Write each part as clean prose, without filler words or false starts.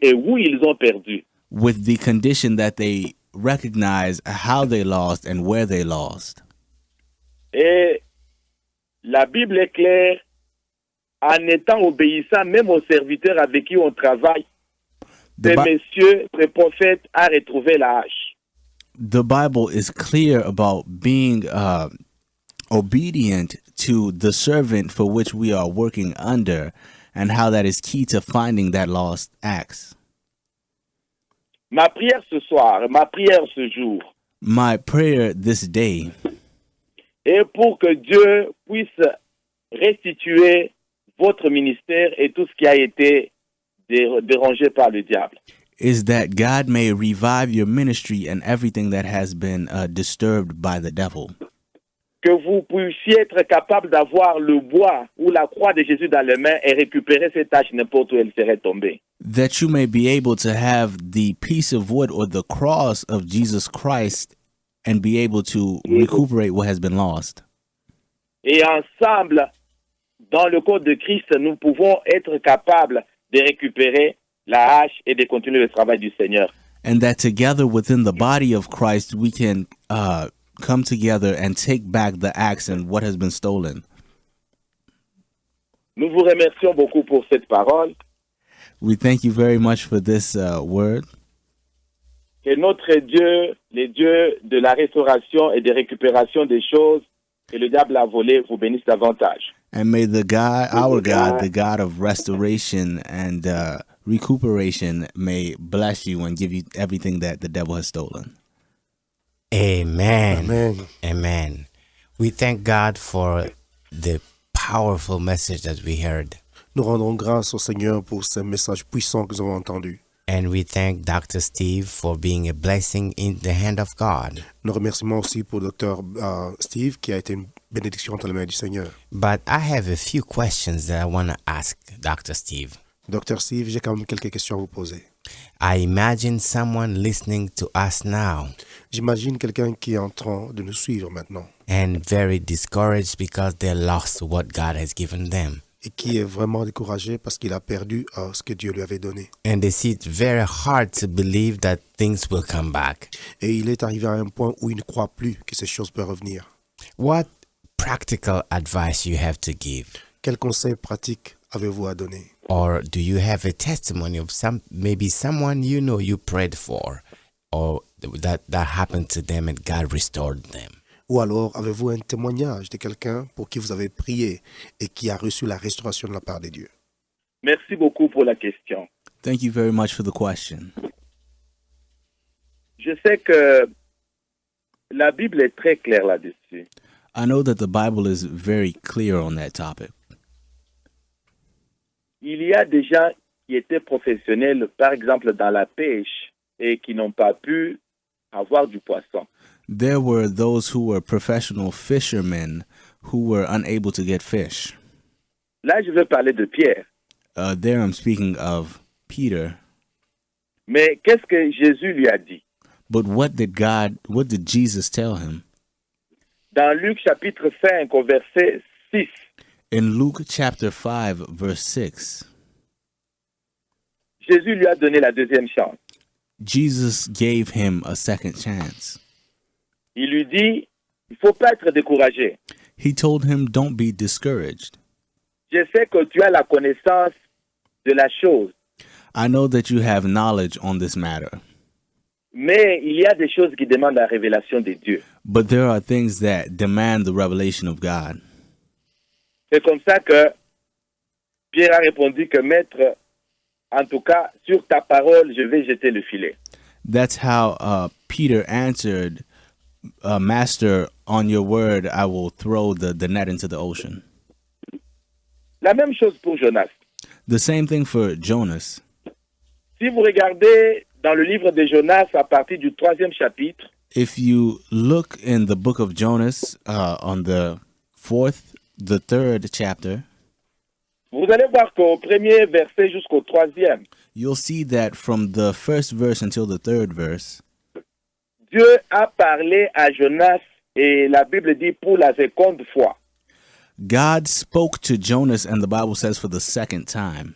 et où ils ont perdu. with the condition that they recognize how they lost and where they lost. Et la Bible est claire, en étant obéissant même aux serviteurs avec qui on travaille, The, ces Bi- messieurs, ces prophètes, a retrouvé la hache. the Bible is clear about being obedient to the servant for which we are working under, and how that is key to finding that lost axe. Ma prière ce soir, ma prière ce jour, My prayer this day est pour que Dieu puisse restituer votre ministère et tout ce qui a été dérangé par le diable. is that God may revive your ministry and everything that has been disturbed by the devil. Que vous puissiez être capable d'avoir le bois ou la croix de Jésus dans les mains et récupérer cette tâche n'importe où elle serait tombée. That you may be able to have the piece of wood or the cross of Jesus Christ and be able to recuperate what has been lost. Et ensemble, dans le corps de Christ, nous pouvons être capables de récupérer la hache et de continuer le travail du Seigneur. And that together within the body of Christ, we can come together and take back the axe and what has been stolen. Nous vous remercions beaucoup pour cette parole. We thank you very much for this word. Que notre Dieu, le Dieu de la restauration et de récupération des choses que le diable a volées, vous bénisse davantage. And may the God, our God, the God of restoration and recuperation, may bless you and give you everything that the devil has stolen. Amen. Amen. Amen. We thank God for the powerful message that we heard. Nous rendons grâce au Seigneur pour ce message puissant que nous avons entendu. And we thank Dr. Steve for being a blessing in the hand of God. Nous remercions aussi pour le Dr. Steve qui a été une bénédiction entre les mains du Seigneur. But I have a few questions that I want to ask Dr. Steve. Dr. Steve, j'ai quand même quelques questions à vous poser. I imagine someone listening to us now J'imagine quelqu'un qui est en train de nous suivre maintenant and very discouraged because they lost what God has given them. et qui est vraiment découragé parce qu'il a perdu ce que Dieu lui avait donné. And they see it very hard to believe that things will come back. Et il est arrivé à un point où il ne croit plus que ces choses peuvent revenir. What practical advice you have to give? Quels conseils pratiques avez-vous à donner? Or do you have a testimony of maybe someone you know you prayed for or that happened to them and God restored them? Ou alors avez-vous un témoignage de quelqu'un pour qui vous avez prié et qui a reçu la restauration de la part de Dieu? Merci beaucoup pour la question. Thank you very much for the question. Je sais que la Bible est très claire là-dessus. I know that the Bible is very clear on that topic. Il y a des gens qui étaient professionnels, par exemple dans la pêche, et qui n'ont pas pu avoir du poisson. There were those who were professional fishermen who were unable to get fish. Là, je veux parler de Pierre. There I'm speaking of Peter. Mais qu'est-ce que Jésus lui a dit? But what did Jesus tell him? Dans Luc chapitre 5 au verset 6, In Luke chapter 5, verse 6, Jésus lui a donné la deuxième chance. Jesus gave him a second chance. Il lui dit, il ne faut pas être découragé. He told him, don't be discouraged. Je sais que tu as la connaissance de la chose, I know that you have knowledge on this matter, mais il y a des choses qui demandent la révélation de Dieu. but there are things that demand the revelation of God. C'est comme ça que Pierre a répondu que maître, en tout cas, sur ta parole, je vais jeter le filet. That's how Peter answered, Master, on your word, I will throw the net into the ocean. La même chose pour Jonas. The same thing for Jonas. Si vous regardez dans le livre de Jonas à partir du 3e chapitre, If you look in the book of Jonas on the third chapter, vous allez voir qu'au premier verset jusqu'au 3e, you'll see that from the first verse until the third verse, Dieu a parlé à Jonas et la Bible dit pour la seconde fois. God spoke to Jonas, and the Bible says for the second time.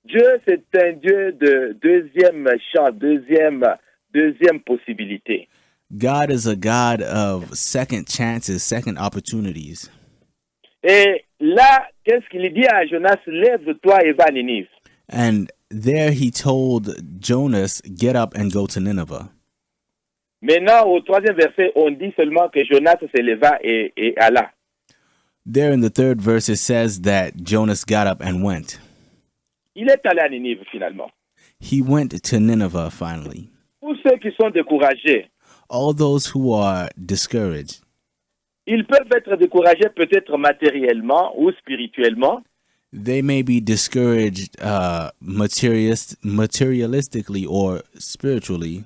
Dieu, c'est un Dieu de deuxième chance, deuxième possibilité. God is a God of second chances, second opportunities. Et là, qu'est-ce qu'il dit à Jonas? Lève-toi et va à Ninive. And there he told Jonas, get up and go to Nineveh. Maintenant, au 3e verset, on dit seulement que Jonas se leva et alla. There in the 3rd verse, it says that Jonas got up and went. Il est allé à Ninive finalement. He went to Nineveh finally. Pour ceux qui sont découragés, All those who are discouraged, ils peuvent être découragés peut-être matériellement ou spirituellement, they may be discouraged materialistically or spiritually.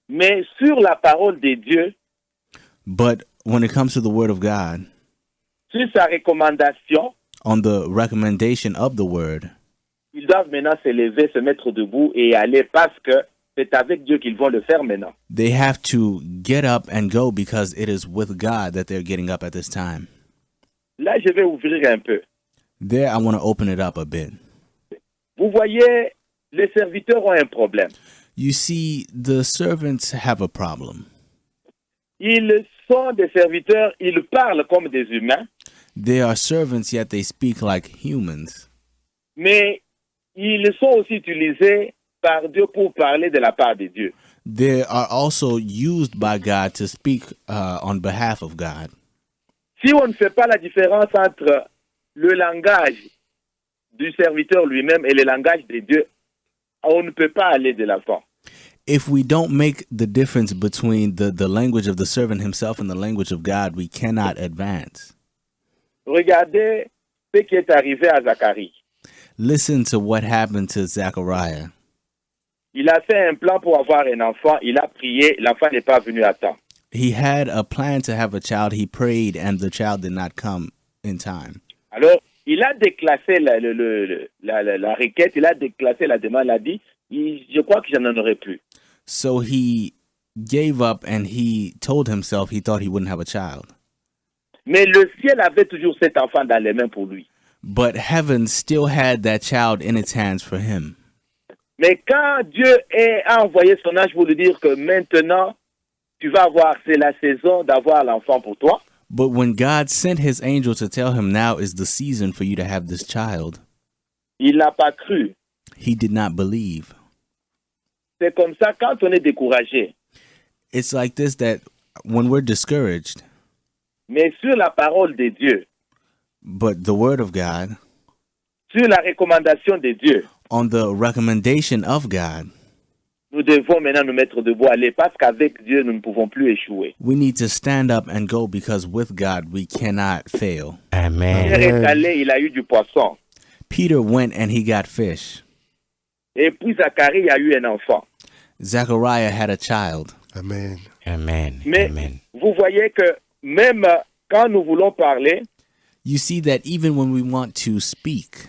mais sur la parole de Dieu, But when it comes to the word of God, sur sa recommandation, on the recommendation of the word, ils doivent maintenant se lever, se mettre debout et aller parce que c'est avec Dieu qu'ils vont le faire maintenant. they have to get up and go because it is with God that they're getting up at this time. Là, je vais ouvrir un peu. There, I want to open it up a bit. Vous voyez, les serviteurs ont un problème. You see, the servants have a problem. Ils sont des serviteurs, ils parlent comme des humains, They are servants, yet they speak like humans. mais ils sont aussi utilisés par Dieu pour parler de la part de Dieu. They are also used by God to speak on behalf of God. Si on ne fait pas la différence entre le langage du serviteur lui-même et le langage de Dieu, on ne peut pas aller de l'avant. If we don't make the difference between the language of the servant himself and the language of God, we cannot advance. Regardez ce qui est arrivé à Zacharie. Listen to what happened to Zechariah. Il a fait un plan pour avoir un enfant, il a prié, l'enfant n'est pas venu à temps. He had a plan to have a child. He prayed, and the child did not come in time. Alors, il a déclassé la requête, il a déclassé la demande, il a dit, je crois que je n'en aurai plus. So he gave up and he told himself he thought he wouldn't have a child. Mais le ciel avait toujours cet enfant dans les mains pour lui. But heaven still had that child in its hands for him. Mais quand Dieu a envoyé son ange pour lui dire que maintenant, tu vas avoir, c'est la saison d'avoir l'enfant pour toi, But when God sent his angel to tell him now is the season for you to have this child, il n'a pas cru. he did not believe. C'est comme ça, quand on est découragé, It's like this, that when we're discouraged, mais sur la parole de Dieu, but the word of God, sur la recommandation de Dieu, on the recommendation of God, nous devons maintenant nous mettre debout, aller, parce qu'avec Dieu, nous ne pouvons plus échouer. we need to stand up and go because with God we cannot fail. Amen. Pierre est allé, il a eu du poisson. Peter went and he got fish. Et puis Zacharie a eu un enfant. Zechariah had a child. Amen. Amen. Mais Amen. vous voyez que même quand nous voulons parler, You see that even when we want to speak,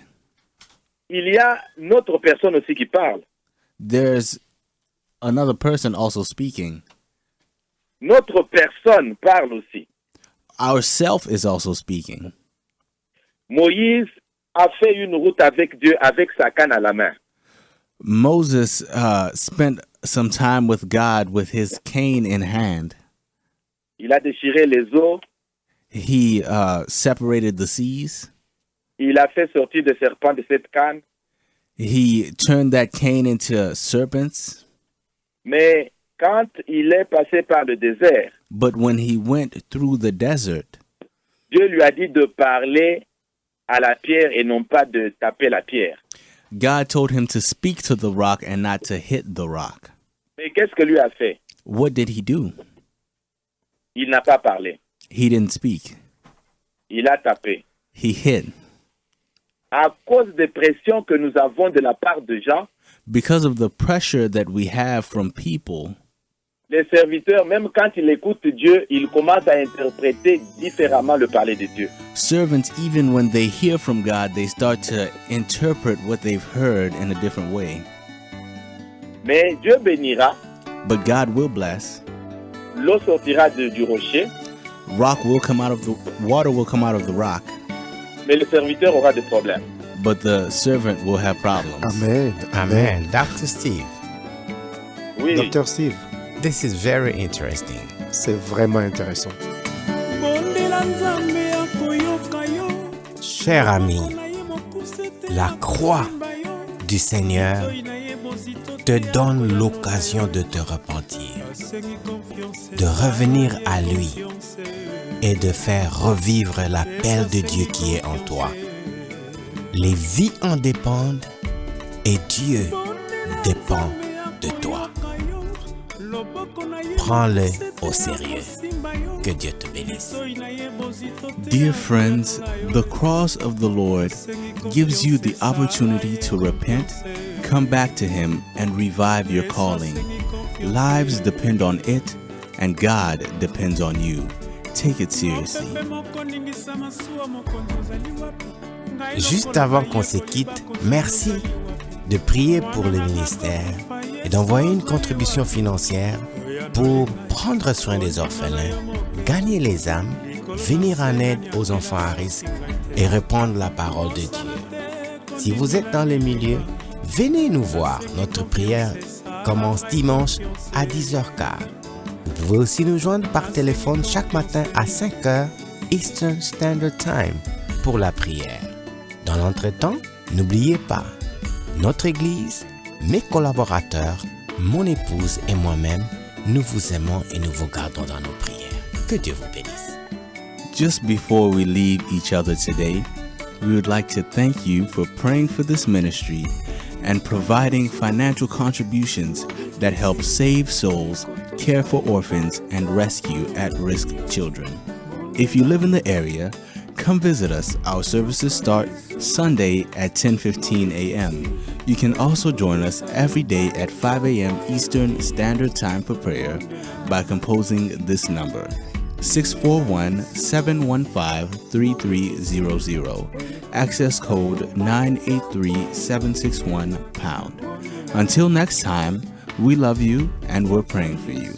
il y a une autre personne aussi qui parle. there's another person also speaking. Notre personne parle aussi. Our self is also speaking. Moïse a fait une route avec Dieu avec sa canne à la main. Moses spent some time with God with his cane in hand. Il a déchiré les eaux. He separated the seas. Il a fait sortir des serpents de cette canne. He turned that cane into serpents. Mais quand il est passé par le désert, But when he went through the desert, Dieu lui a dit de parler à la pierre et non pas de taper la pierre. God told him to speak to the rock and not to hit the rock. Mais qu'est-ce que lui a fait? What did he do? Il n'a pas parlé. He didn't speak. Il a tapé. He hit. À cause des pressions que nous avons de la part de gens, Because of the pressure that we have from people, les serviteurs, même quand ils écoutent Dieu, ils commencent à interpréter différemment le parler de Dieu. servants, even when they hear from God, they start to interpret what they've heard in a different way. Mais Dieu bénira, But God will bless. l'eau sortira du rocher, Rock will come out of the water will come out of the rock. mais le serviteur aura des problèmes. but the servant will have problems. Amen. Amen. Dr. Steve, Oui. Docteur Steve, this is very interesting. c'est vraiment intéressant. Cher ami, la croix du Seigneur te donne l'occasion de te repentir, de revenir à lui et de faire revivre l'appel de Dieu qui est en toi. Les vies en dépendent et Dieu dépend de toi. Prends-le au sérieux. Que Dieu te bénisse. Dear friends, the cross of the Lord gives you the opportunity to repent, come back to Him, and revive your calling. Lives depend on it, and God depends on you. Take it seriously. Juste avant qu'on se quitte, merci de prier pour le ministère et d'envoyer une contribution financière pour prendre soin des orphelins, gagner les âmes, venir en aide aux enfants à risque et répandre la parole de Dieu. Si vous êtes dans les milieux, venez nous voir. Notre prière commence dimanche à 10h15. Vous pouvez aussi nous joindre par téléphone chaque matin à 5h Eastern Standard Time pour la prière. Dans l'entretemps, n'oubliez pas, notre Église, mes collaborateurs, mon épouse et moi-même, nous vous aimons et nous vous gardons dans nos prières. Que Dieu vous bénisse. Just before we leave each other today, we would like to thank you for praying for this ministry and providing financial contributions that help save souls, care for orphans, and rescue at-risk children. If you live in the area, come visit us. Our services start Sunday at 10:15 a.m. You can also join us every day at 5 a.m. Eastern Standard Time for prayer by composing this number, 641-715-3300, access code 983-761#. Until next time, we love you and we're praying for you.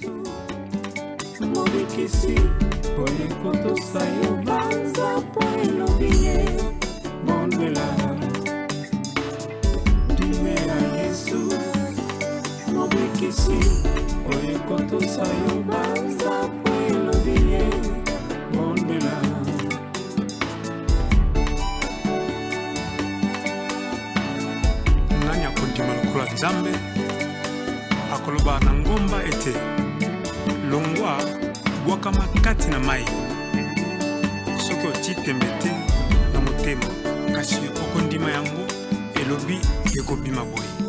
Nanya kundima lukula Nzambe akoloba na ngomba ete longwa bwaka makati na mai soki otitembe te na motema kasi okondima yango elobi ekobima boye.